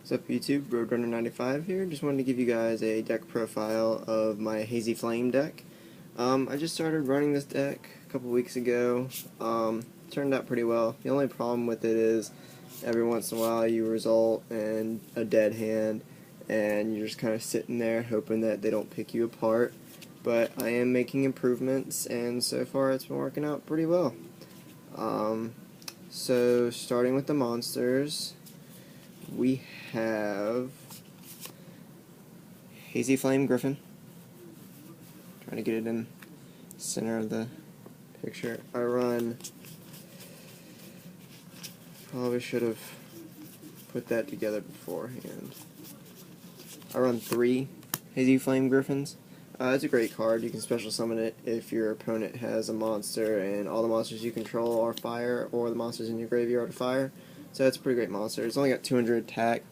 What's up YouTube, Roadrunner95 here. Just wanted to give you guys a deck profile of my Hazy Flame deck. I just started running this deck a couple weeks ago. Turned out pretty well. The only problem with it is every once in a while you result in a dead hand and you're just kind of sitting there hoping that they don't pick you apart. But I am making improvements and so far it's been working out pretty well. So starting with the monsters, we have Hazy Flame Griffin. Trying to get it in the center of the picture. I run, probably should have put that together beforehand. I run 3 Hazy Flame Griffins. It's a great card. You can special summon it if your opponent has a monster and all the monsters you control are fire, or the monsters in your graveyard are fire. So it's a pretty great monster. It's only got 200 attack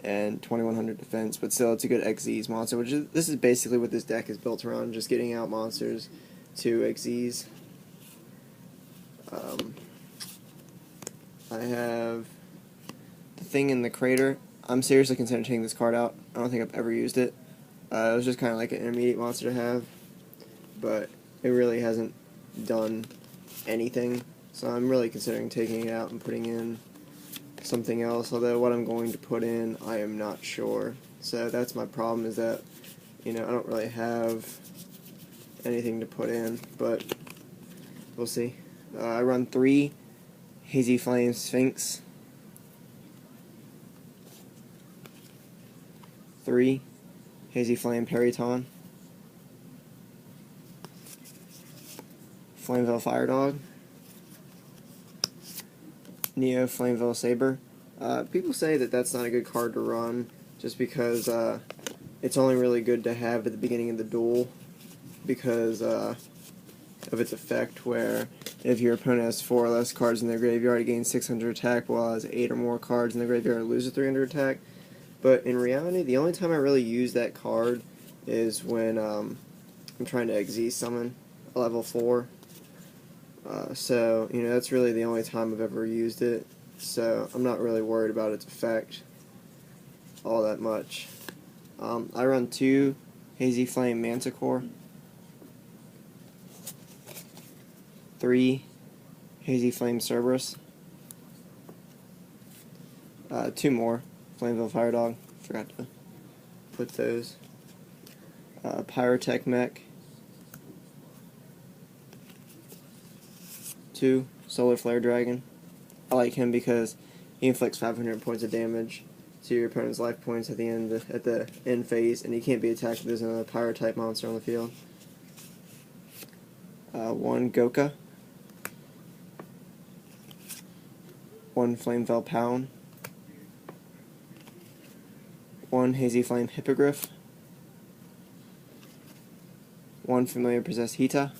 and 2100 defense, but still it's a good Xyz monster, this is basically what this deck is built around, just getting out monsters to Xyz. I have the thing in the crater. I'm seriously considering taking this card out. I don't think I've ever used it. It was just kind of like an intermediate monster to have, but it really hasn't done anything, so I'm really considering taking it out and putting in something else, although what I'm going to put in I am not sure. So that's my problem, is that I don't really have anything to put in, but we'll see. I run 3 Hazy Flame Sphinx, 3 Hazy Flame Periton, Flameville Fire Dog, Neo Flameville Saber. People say that that's not a good card to run just because it's only really good to have at the beginning of the duel because of its effect, where if your opponent has 4 or less cards in their graveyard, it gains 600 attack, while has 8 or more cards in the graveyard, it loses 300 attack. But in reality, the only time I really use that card is when I'm trying to Xyz summon a level 4. So, that's really the only time I've ever used it, so I'm not really worried about its effect all that much. I run 2 Hazy Flame Manticore, 3 Hazy Flame Cerberus, 2 more Flameville Fire Dog, forgot to put those, Pyrotech Mech, 2 Solar Flare Dragon. I like him because he inflicts 500 points of damage to your opponent's life points at the end phase, and he can't be attacked if there's another Pyro type monster on the field. 1 Goka, 1 Flameville Pound, 1 Hazy Flame Hippogriff, 1 Familiar Possessed Hita,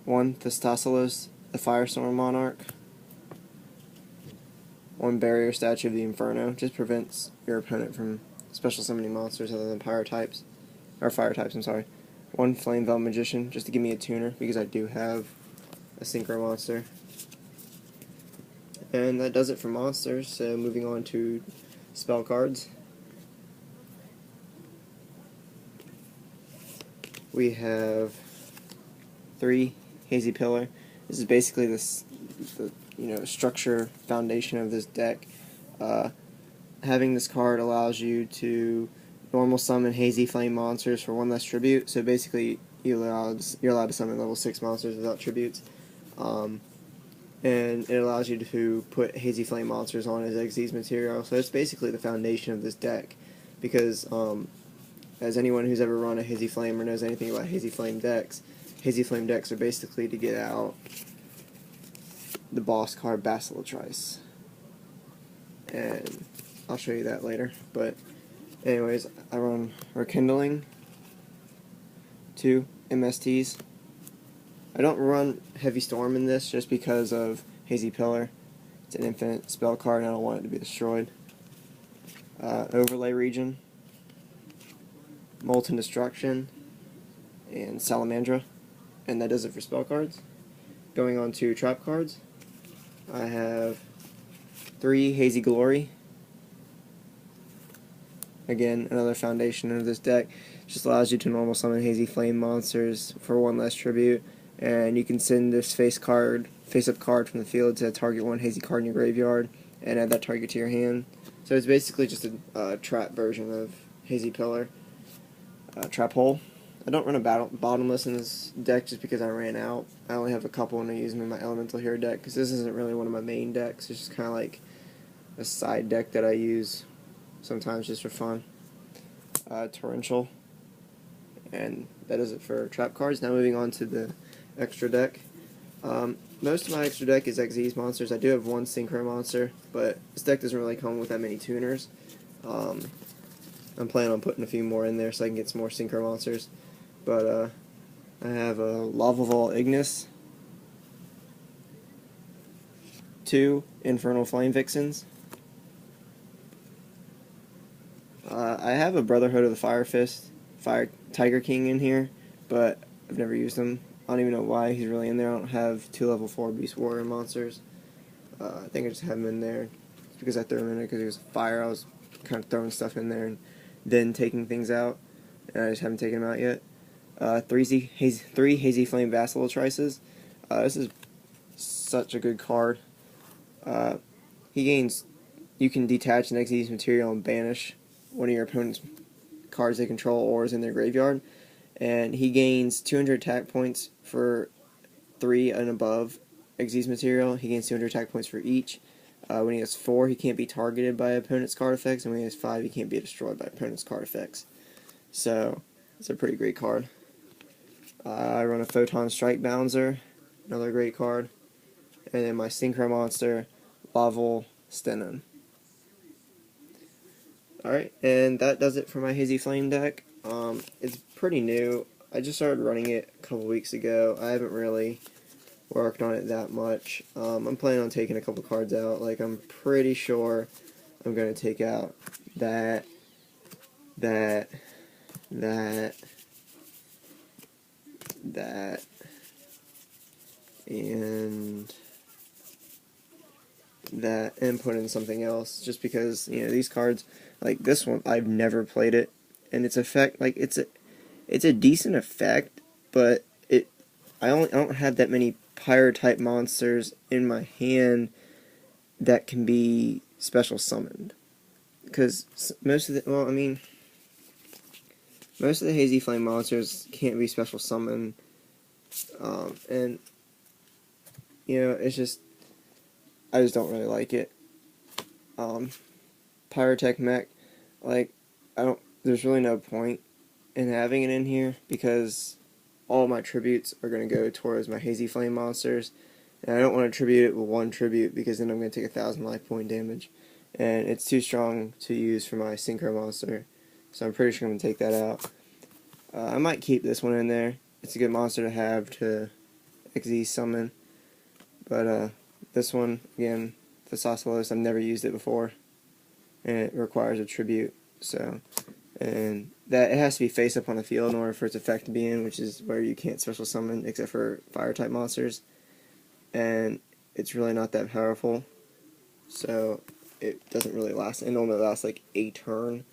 1 Thestacelos, the Firestorm Monarch, 1 Barrier Statue of the Inferno, just prevents your opponent from special summoning monsters other than Pyro types, or Fire types, I'm sorry. 1 Flameville Magician, just to give me a tuner, because I do have a Synchro monster. And that does it for monsters, so moving on to spell cards. We have 3 Hazy Pillar. This is basically the structure foundation of this deck. Having this card allows you to normal summon Hazy Flame monsters for 1 less tribute. So basically, you're allowed to summon level 6 monsters without tributes. And it allows you to put Hazy Flame monsters on as Xyz material. So it's basically the foundation of this deck, because as anyone who's ever run a Hazy Flame or knows anything about Hazy Flame decks are basically to get out the boss card Basilatrice, and I'll show you that later. But anyways, I run Rekindling, 2 MSTs. I don't run Heavy Storm in this just because of Hazy Pillar. It's an infinite spell card and I don't want it to be destroyed. Overlay Region, Molten Destruction, and Salamandra. And that does it for spell cards. Going on to trap cards, I have 3 Hazy Glory. Again, another foundation of this deck. Just allows you to normal summon Hazy Flame monsters for 1 less tribute, and you can send this face-up card from the field to target 1 Hazy card in your graveyard, and add that target to your hand. So it's basically just a trap version of Hazy Pillar. Trap Hole. I don't run a bottomless in this deck just because I ran out. I only have a couple and I use them in my Elemental Hero deck because this isn't really one of my main decks. It's just kind of like a side deck that I use sometimes just for fun. Torrential. And that is it for trap cards. Now moving on to the extra deck. Most of my extra deck is Xyz monsters. I do have 1 Synchro monster, but this deck doesn't really come with that many tuners. I'm planning on putting a few more in there so I can get some more Synchro monsters. But I have a Lava Vault Ignis, 2 Infernal Flame Vixens. I have a Brotherhood of the Fire Fist, Fire Tiger King in here, but I've never used him. I don't even know why he's really in there. I don't have 2 level 4 Beast Warrior monsters. I think I just have him in there just because I threw him in there because he was fire. I was kind of throwing stuff in there and then taking things out, and I just haven't taken them out yet. 3 Hazy Flame Vassal Trices. This is such a good card. He gains. You can detach an Xyz material and banish one of your opponent's cards they control or is in their graveyard, and he gains 200 attack points for 3 and above Xyz material. He gains 200 attack points for each. When he has 4, he can't be targeted by opponent's card effects, and when he has 5, he can't be destroyed by opponent's card effects. So it's a pretty great card. I run a Photon Strike Bouncer, another great card, and then my Synchro monster, Laval Stenon. Alright, and that does it for my Hazy Flame deck. It's pretty new. I just started running it a couple weeks ago. I haven't really worked on it that much. I'm planning on taking a couple cards out. Like, I'm pretty sure I'm going to take out that, and that, and put in something else, just because, you know, these cards, like this one, I've never played it, and its effect, like, it's a decent effect, but I don't have that many pyro type monsters in my hand that can be special summoned, because most of the Hazy Flame monsters can't be special summoned, and you know, it's just, I just don't really like it. Pyrotech Mech, like, there's really no point in having it in here because all my tributes are going to go towards my Hazy Flame monsters, and I don't want to tribute it with 1 tribute because then I'm going to take 1,000 life point damage, and it's too strong to use for my Synchro monster, so I'm pretty sure I'm going to take that out. I might keep this one in there. It's a good monster to have to Xyz summon, but this one, again, the Saucelos, I've never used it before, and it requires a tribute, so, and that it has to be face up on the field in order for its effect to be in, which is where you can't special summon except for fire type monsters, and it's really not that powerful, so it doesn't really last. It only lasts like a turn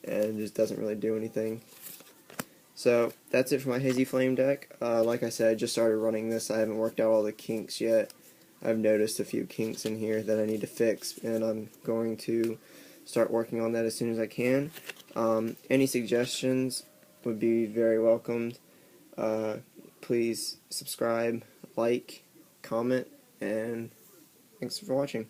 and just doesn't really do anything. So that's it for my Hazy Flame deck. Like I said, I just started running this. I haven't worked out all the kinks yet. I've noticed a few kinks in here that I need to fix, and I'm going to start working on that as soon as I can. Any suggestions would be very welcomed. Please subscribe, like, comment, and thanks for watching.